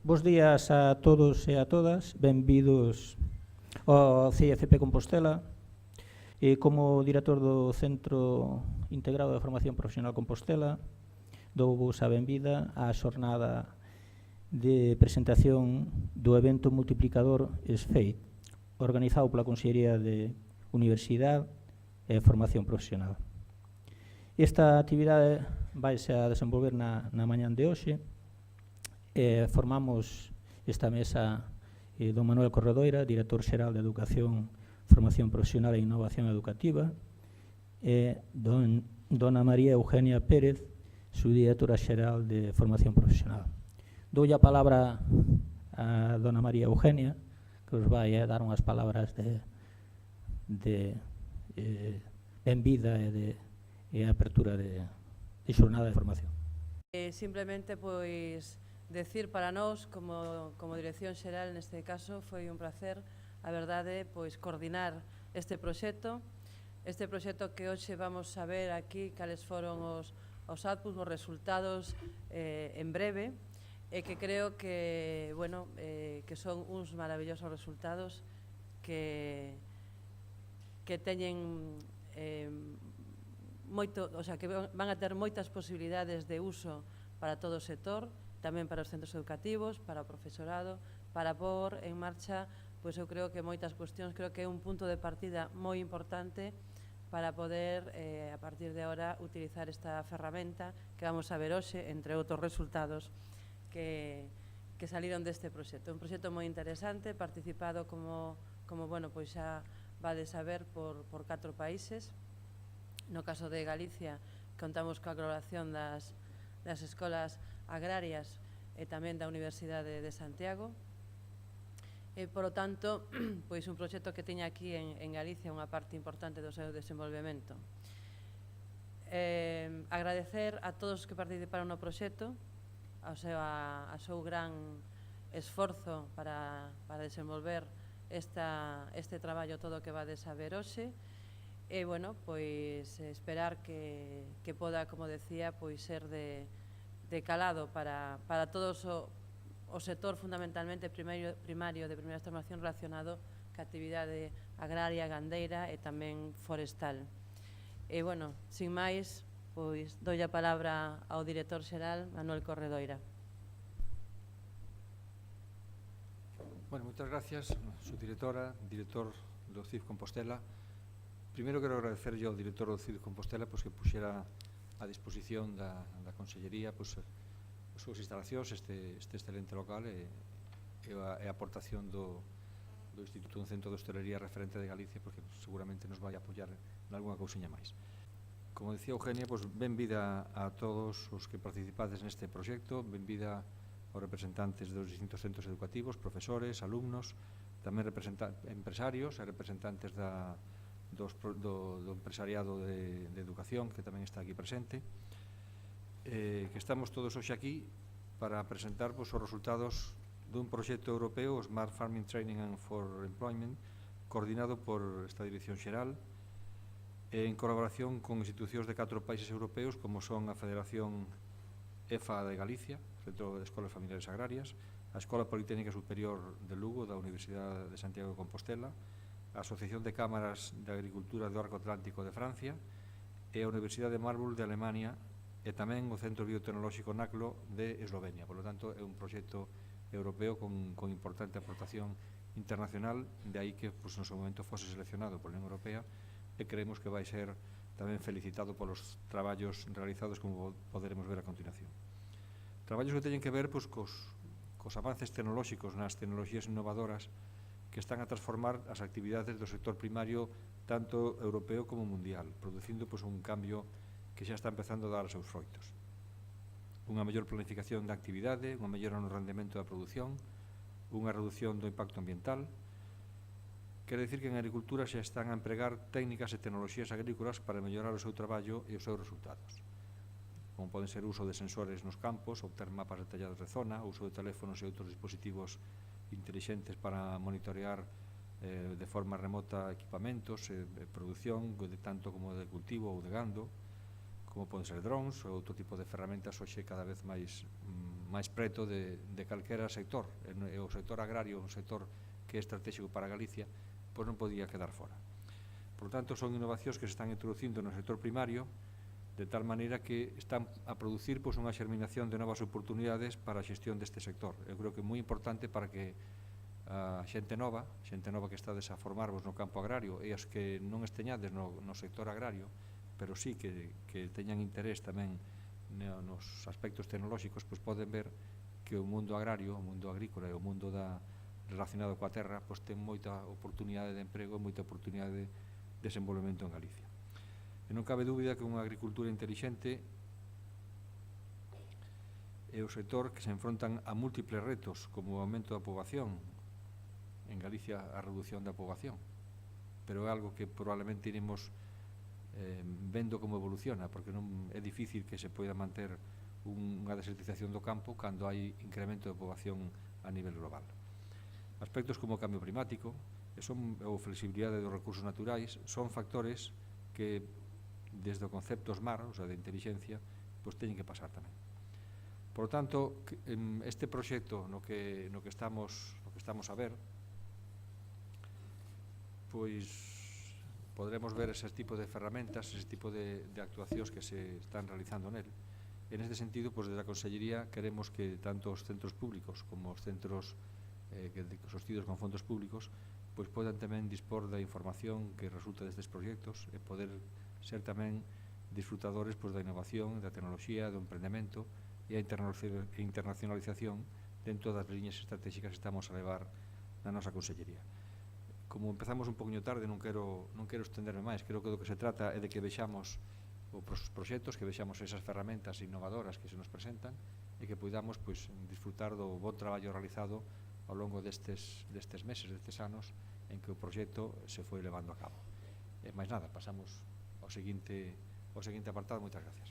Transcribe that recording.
Bos días a todos e a todas, benvidos ao CIFP Compostela. Como director do Centro Integrado de Formación Profesional Compostela, douvos a benvida á xornada de presentación do evento multiplicador SFEIT, organizado pola Consellería de Universidade e Formación Profesional. Esta actividade vaise a desenvolver na mañán de hoxe. Formamos esta mesa don Manuel Corredoira, director xeral de Educación, Formación Profesional e Innovación Educativa, e dona María Eugenia Pérez, subdirectora xeral de Formación Profesional. Doulle a palabra a dona María Eugenia, que os vai a dar unhas palabras de benvida e apertura de xornada de formación. Simplemente, pois, decir para nós, como Dirección Xeral, neste caso, foi un placer, a verdade, pois, coordinar este proxecto que hoxe vamos a ver aquí cales foron os outputs, os resultados en breve, e que creo que, bueno, que son uns maravillosos resultados que teñen moito, o sea, que van a ter moitas posibilidades de uso para todo o sector, tamén para os centros educativos, para o profesorado, para pôr en marcha, pois eu creo que moitas cuestións, creo que é un punto de partida moi importante para poder, a partir de agora, utilizar esta ferramenta que vamos a ver hoxe, entre outros resultados que saliron deste proxecto. Un proxecto moi interesante, participado como bueno, pois xa vades a ver por 4 países. No caso de Galicia, contamos coa colaboración das escolas agrarias e tamén da Universidade de Santiago. Por lo tanto, pois un proxecto que teña aquí en Galicia unha parte importante do seu desenvolvemento. Agradecer a todos os que participaron no proxecto a seu gran esforzo para desenvolver este traballo todo que vades a ver hoxe. E, bueno, pois esperar que poda, como decía, pois ser de calado para todos o sector fundamentalmente primario de primeira formación relacionado ca actividade agraria, gandeira e tamén forestal. E, bueno, sin máis, pois dolle a palabra ao director xeral, Manuel Corredoira. Bueno, moitas gracias, subdirectora, director do CIF Compostela. Primeiro quero agradecerlle ao director do CIF Compostela que puxera a disposición da Consellería as súas instalacións, este excelente local e a aportación do Instituto Centro de Hostelería referente de Galicia, porque seguramente nos vai apoiar en algunha cousiña máis. Como decía Eugenia, benvida a todos os que participades neste proxecto, benvida aos representantes dos distintos centros educativos, profesores, alumnos, tamén empresarios e representantes do empresariado de educación, que tamén está aquí presente, que estamos todos hoxe aquí para presentar os resultados dun proxecto europeo, o Smart Farming Training and for Employment, coordinado por esta Dirección Xeral, en colaboración con institucións de 4 países europeos, como son a Federación EFA de Galicia, Centro de Escolas Familiares Agrarias, a Escola Politécnica Superior de Lugo, da Universidade de Santiago de Compostela, a Asociación de Cámaras de Agricultura do Arco Atlántico de Francia e a Universidade de Marburg de Alemania e tamén o Centro Biotecnolóxico NACLO de Eslovenia. Por lo tanto, é un proxecto europeo con importante aportación internacional, de aí que no seu momento fose seleccionado pola Unión Europea e creemos que vai ser tamén felicitado polos traballos realizados, como poderemos ver a continuación. Traballos que teñen que ver cos avances tecnolóxicos nas tecnologías innovadoras que están a transformar as actividades do sector primario tanto europeo como mundial, producindo un cambio que xa está empezando a dar os seus froitos. Unha mellor planificación da actividade, unha mellora no rendemento da produción, unha reducción do impacto ambiental. Quere dicir que en agricultura xa están a empregar técnicas e tecnoloxías agrícolas para mellorar o seu traballo e os seus resultados, como poden ser o uso de sensores nos campos, obter mapas detallados de zona, o uso de teléfonos e outros dispositivos intelixentes para monitorear de forma remota equipamentos, produción, tanto como de cultivo ou de gando, como poden ser drones ou outro tipo de ferramentas hoxe cada vez máis preto de calquera sector. E o sector agrario, un sector que é estratégico para Galicia, pois non podía quedar fora. Por lo tanto, son innovacións que se están introducindo no sector primario, de tal maneira que están a producir pois, unha xerminación de novas oportunidades para a xestión deste sector. Eu creo que é moi importante para que a xente nova que estades a formarvos no campo agrario e as que non esteñades no sector agrario, pero sí que teñan interés tamén nos aspectos tecnolóxicos, pois poden ver que o mundo agrario, o mundo agrícola e o mundo relacionado coa terra pois ten moita oportunidade de emprego e moita oportunidade de desenvolvemento en Galicia. E non cabe dúbida que unha agricultura intelixente é o sector que se enfrontan a múltiples retos, como o aumento da poboación, en Galicia a reducción da poboación, pero é algo que probablemente iremos vendo como evoluciona, porque non é difícil que se poida manter unha desertización do campo cando hai incremento de poboación a nivel global. Aspectos como o cambio climático ou flexibilidade dos recursos naturais son factores que desde o concepto SMART, o sea, de inteligencia, pois teñen que pasar tamén. Por lo tanto, este proxecto no que estamos a ver, pois podremos ver ese tipo de ferramentas, ese tipo de actuacións que se están realizando nel. En este sentido, pois, desde a Consellería queremos que tanto os centros públicos como os centros sostidos con fondos públicos pois podan tamén dispor da información que resulta destes proxectos e poder ser tamén disfrutadores pois, da innovación, da tecnoloxía, do emprendemento e a internacionalización dentro das liñas estratégicas que estamos a levar na nosa Consellería. Como empezamos un poquinho tarde, non quero estenderme máis, creo que do que se trata é de que vexamos os proxectos, que vexamos esas ferramentas innovadoras que se nos presentan e que poidamos pois, disfrutar do bon traballo realizado ao longo destes meses, destes anos, en que o proxecto se foi levando a cabo. E máis nada, pasamos ao seguinte apartado. Moitas gracias.